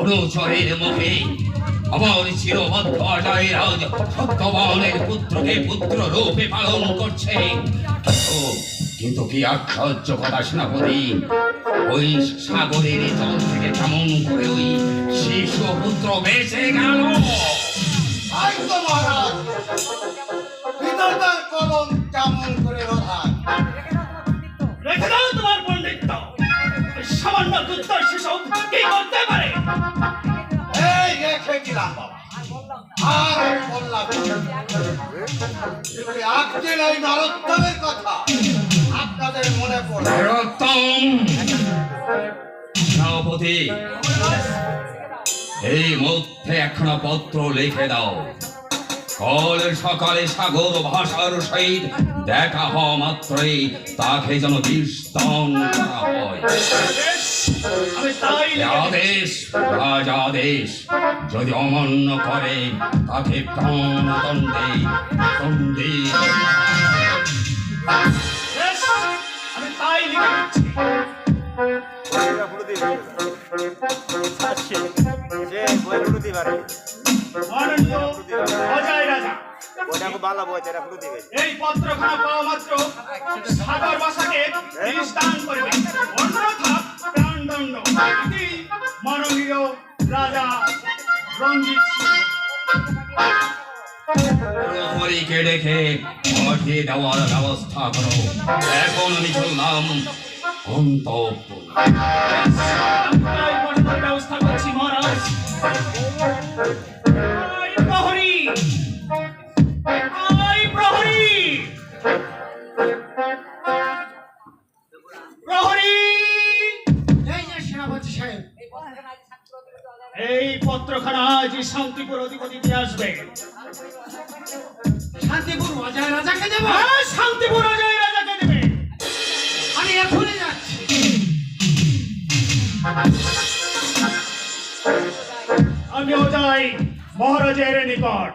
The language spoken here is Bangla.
অনুচরের মুখে আমার চিরবদ্ধ অজয় রাজ সত্যবানের পুত্রকে পুত্র রূপে পালন করছে। কিন্তু কি আশ্চর্য কথা সেনাপতি, ওই সাগরের জল থেকে কেমন করে ওই শিশু পুত্র বেঁচে গেল? মহারাজ, বিধাতার কলম কেমন করে রোধান? রেখে দাও তোমার পণ্ডিত, সামান্য দুধের শিশু কি করতে পারে? এই রেখে দিলাম বাবা, আর আমি বললাম একদিন এই নরোত্তমের কথা আপনাদের মনে পড়ে। নরোত্তম সেনাপতি, এই মধ্যে একখানা পত্র লিখে দাও। কাল সকালে সাগর ভাষার সহিত দেখা হওয়া মাত্রই তাকে যেন বিস্তান করা হয়। আদেশ রাজাদেশ, যদি অমান্য করে তাকে প্রাণদণ্ডে দণ্ডিত। আমি তাই লিখে দিচ্ছি। মাননীয় অজয় রাজা, এই পত্রখানা পাওয়া মাত্র সাগর ভাষাকে বিস্তান করবে, অন্যথা প্রাণদণ্ড। মাননীয় রাজা রঞ্জিত সিং। প্রহরীকে ডেকে পাঠিয়ে দেওয়ার ব্যবস্থা করো। এখন আমি চললাম গন্তব্য। ব্যবস্থা করছি মহারাজ। প্রহরী, প্রহরী, প্রহরী! সেনাপতি সাহেব, এই পত্রখানা আজ শান্তিপুর অধিপতি দিয়ে আসবে। শান্তিপুর অজয় রাজাকে দেব? হ্যাঁ, শান্তিপুর অজয় রাজাকে দেবে। আমি এখনই যাচ্ছি। আমি অজয় মহারাজের নিকট